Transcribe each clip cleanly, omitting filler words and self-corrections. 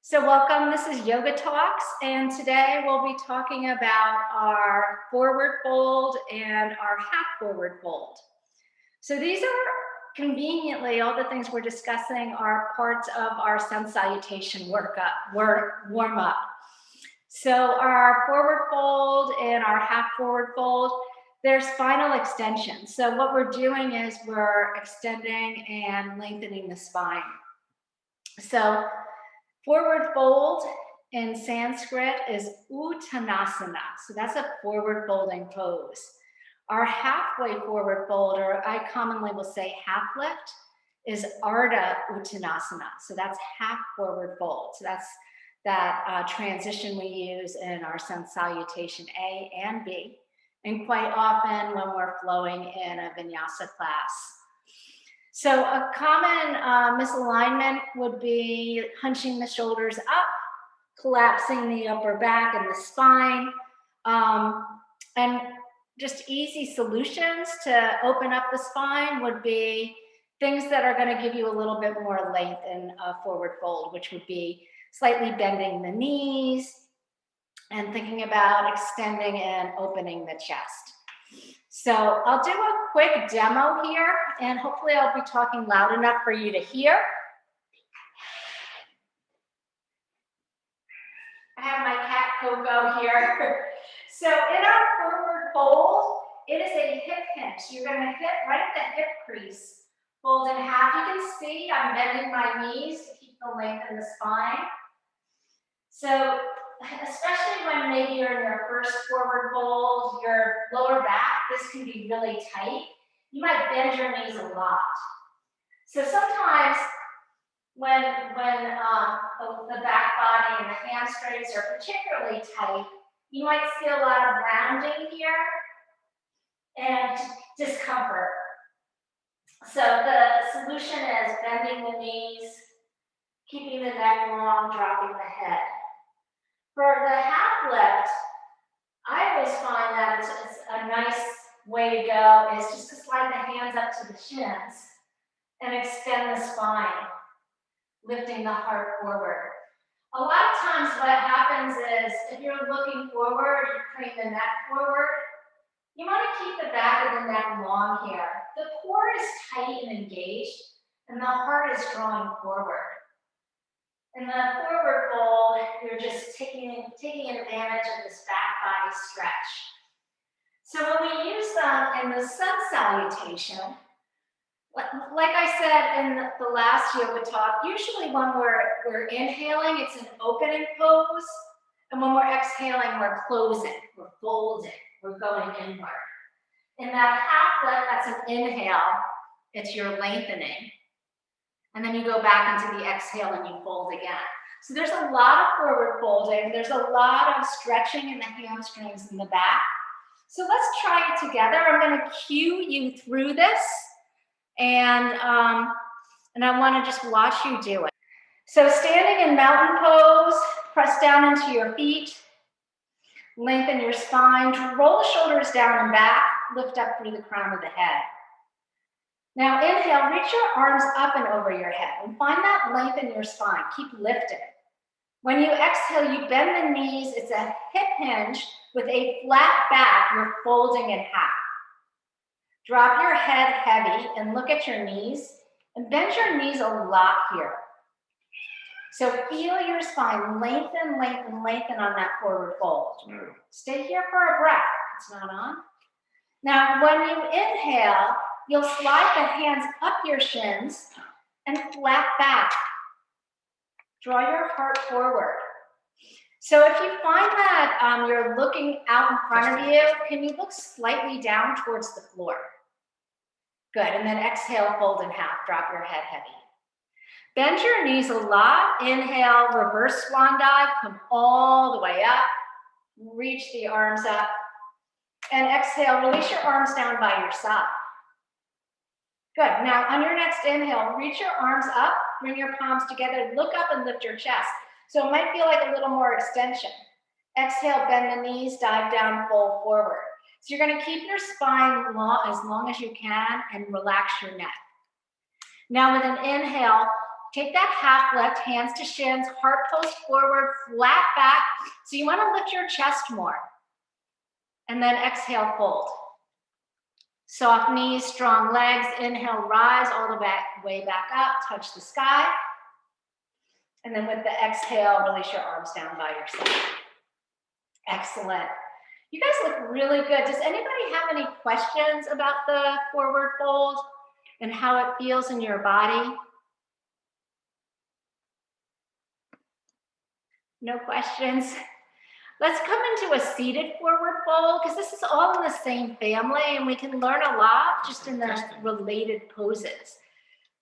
So welcome, this is Yoga Talks, and today we'll be talking about our forward fold and our half forward fold. So these are conveniently, all the things we're discussing are parts of our sun salutation warm up. So our forward fold and our half forward fold, they're spinal extensions. So what we're doing is we're extending and lengthening the spine. So forward fold in Sanskrit is Uttanasana. So that's a forward folding pose. Our halfway forward fold, or I commonly will say half lift, is Ardha Uttanasana. So that's half forward fold. So that's that transition we use in our sun salutation A and B, and quite often when we're flowing in a vinyasa class. So a common misalignment would be hunching the shoulders up, collapsing the upper back and the spine, and just easy solutions to open up the spine would be things that are going to give you a little bit more length in a forward fold, which would be slightly bending the knees and thinking about extending and opening the chest. So I'll do a quick demo here, and hopefully I'll be talking loud enough for you to hear. I have my cat Coco here. So in our forward fold, it is a hip hinge. You're going to hit right at the hip crease, fold in half. You can see I'm bending my knees to keep the length in the spine. So especially when maybe you're in your first forward fold, your lower back, this can be really tight. You might bend your knees a lot. So sometimes when the back body and the hamstrings are particularly tight, you might see a lot of rounding here and discomfort. So the solution is bending the knees, keeping the neck long, dropping the head. For the half lift, I always find that it's a nice way to go is just to slide the hands up to the shins and extend the spine, lifting the heart forward. A lot of times what happens is if you're looking forward, you're putting the neck forward, you want to keep the back of the neck long here. The core is tight and engaged, and the heart is drawing forward. In the forward fold, you're just taking advantage of this back body stretch. So when we use them in the sun salutation, like I said in the last yoga talk, usually when we're inhaling, it's an opening pose, and when we're exhaling, we're closing, we're folding, we're going inward. In that half lift, that's an inhale, it's your lengthening. And then you go back into the exhale and you fold again. So there's a lot of forward folding. There's a lot of stretching in the hamstrings in the back. So let's try it together. I'm going to cue you through this, and I want to just watch you do it. So standing in mountain pose, press down into your feet, lengthen your spine, roll the shoulders down and back, lift up through the crown of the head. Now inhale, reach your arms up and over your head and find that length in your spine. Keep lifting. When you exhale, you bend the knees. It's a hip hinge with a flat back. You're folding in half. Drop your head heavy and look at your knees and bend your knees a lot here. So feel your spine lengthen, lengthen, lengthen on that forward fold. Stay here for a breath. It's not on. Now, when you inhale, you'll slide the hands up your shins and flat back. Draw your heart forward. So if you find that you're looking out in front of you, can you look slightly down towards the floor? Good, and then exhale, fold in half, drop your head heavy. Bend your knees a lot. Inhale, reverse swan dive, come all the way up. Reach the arms up. And exhale, release your arms down by your side. Good. Now, on your next inhale, reach your arms up, bring your palms together, look up and lift your chest. So it might feel like a little more extension. Exhale, bend the knees, dive down, fold forward. So you're going to keep your spine as long as you can and relax your neck. Now with an inhale, take that half lift, hands to shins, heart pulls forward, flat back. So you want to lift your chest more. And then exhale, fold. Soft knees, strong legs. Inhale, rise all the way back up, touch the sky. And then with the exhale, release your arms down by your side. Excellent. You guys look really good. Does anybody have any questions about the forward fold and how it feels in your body? No questions? Let's come into a seated forward fold because this is all in the same family and we can learn a lot just in the related poses.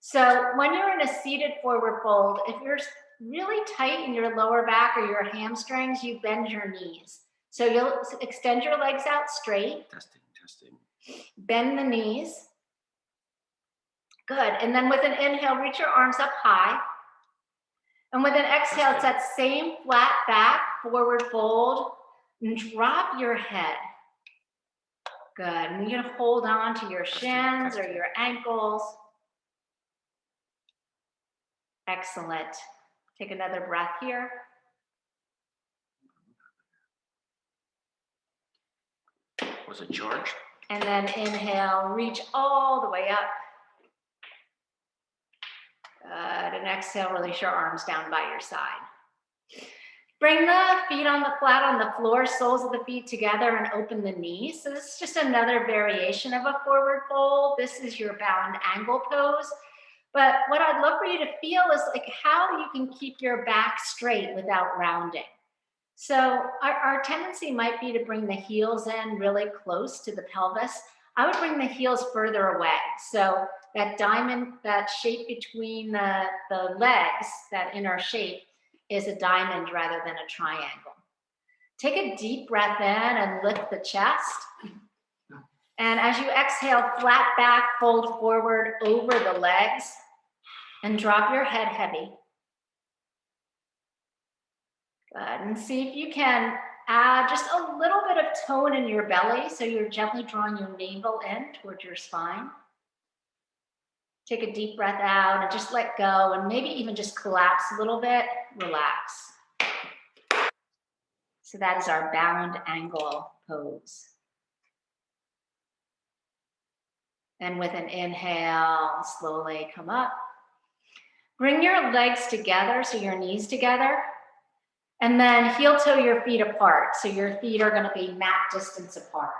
So when you're in a seated forward fold, if you're really tight in your lower back or your hamstrings, you bend your knees. So you'll extend your legs out straight. Testing. Bend the knees. Good. And then with an inhale, reach your arms up high. And with an exhale, it's that same flat back, forward fold, and drop your head. Good. And you're going to hold on to your shins or your ankles. Excellent. Take another breath here. Was it George? And then inhale, reach all the way up. Good. And exhale, release your arms down by your side. Bring the feet on the flat on the floor, soles of the feet together and open the knees. So this is just another variation of a forward fold. This is your bound angle pose. But what I'd love for you to feel is like how you can keep your back straight without rounding. So our tendency might be to bring the heels in really close to the pelvis. I would bring the heels further away. So that diamond, that shape between the legs, that inner shape, is a diamond rather than a triangle. Take a deep breath in and lift the chest. And as you exhale, flat back, fold forward over the legs and drop your head heavy. Good. And see if you can add just a little bit of tone in your belly. So you're gently drawing your navel in towards your spine. Take a deep breath out and just let go and maybe even just collapse a little bit, relax. So that is our bound angle pose. And with an inhale, slowly come up. Bring your legs together, so your knees together. And then heel toe your feet apart. So your feet are going to be mat distance apart.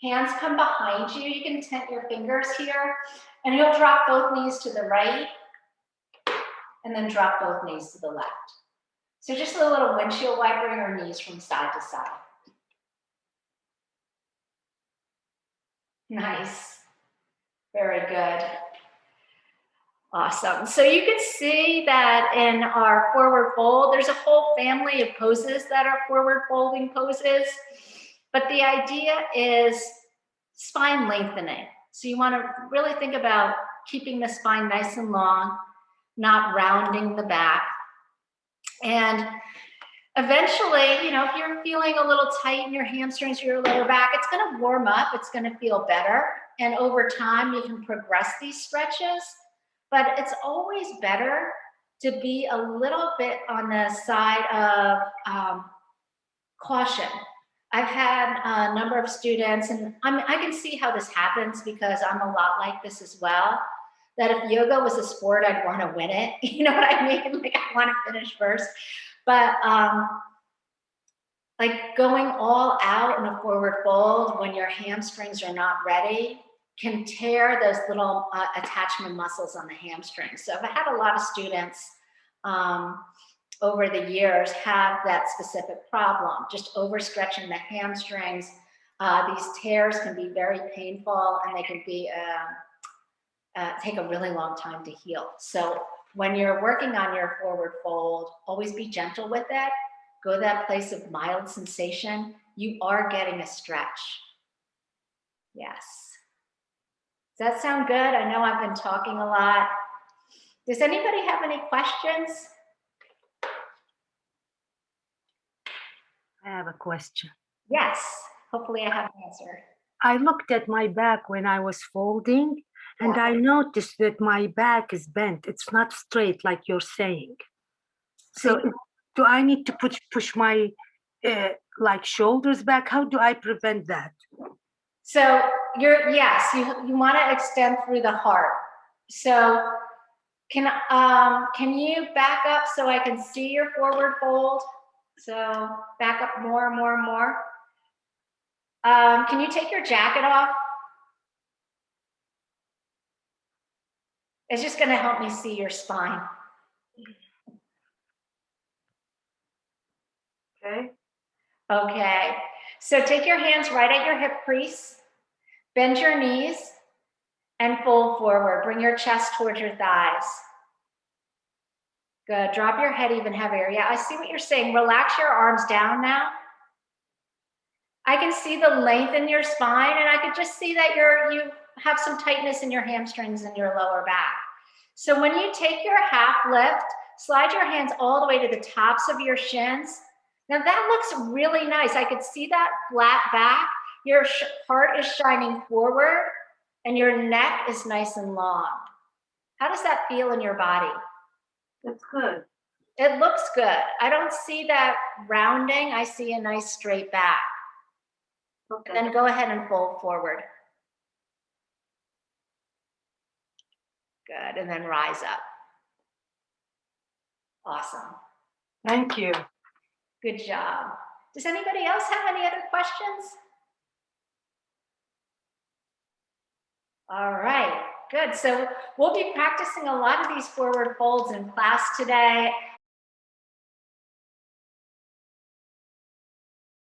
Hands come behind you. You can tent your fingers here. And you'll drop both knees to the right. And then drop both knees to the left. So just a little windshield wiper your knees from side to side. Nice. Very good. Awesome. So you can see that in our forward fold, there's a whole family of poses that are forward folding poses. But the idea is spine lengthening. So you want to really think about keeping the spine nice and long, not rounding the back. And eventually, if you're feeling a little tight in your hamstrings or your lower back, it's going to warm up. It's going to feel better. And over time, you can progress these stretches. But it's always better to be a little bit on the side of caution. I've had a number of students, and I can see how this happens because I'm a lot like this as well, that if yoga was a sport, I'd want to win it. You know what I mean? Like I want to finish first. But like going all out in a forward fold when your hamstrings are not ready can tear those little attachment muscles on the hamstrings. So I've had a lot of students over the years have that specific problem, just overstretching the hamstrings. These tears can be very painful and they can be take a really long time to heal. So when you're working on your forward fold, always be gentle with it. Go to that place of mild sensation. You are getting a stretch. Yes. Does that sound good? I know I've been talking a lot. Does anybody have any questions? I have a question. Yes. Hopefully I have an answer. I looked at my back when I was folding, And I noticed that my back is bent. It's not straight like you're saying. So do I need to push my like shoulders back? How do I prevent that? So yes, you want to extend through the heart. So can you back up so I can see your forward fold? So back up more and more and more. Can you take your jacket off? It's just going to help me see your spine. Okay. Okay. So take your hands right at your hip crease, bend your knees, and fold forward. Bring your chest towards your thighs. Good. Drop your head even heavier. Yeah, I see what you're saying. Relax your arms down now. I can see the length in your spine, and I could just see that you have some tightness in your hamstrings and your lower back. So when you take your half lift, slide your hands all the way to the tops of your shins. Now that looks really nice. I could see that flat back. Your heart is shining forward, and your neck is nice and long. How does that feel in your body? That's good. It looks good. I don't see that rounding. I see a nice straight back. Okay. And then go ahead and fold forward. Good. And then rise up. Awesome. Thank you. Good job. Does anybody else have any other questions? All right. Good. So we'll be practicing a lot of these forward folds in class today.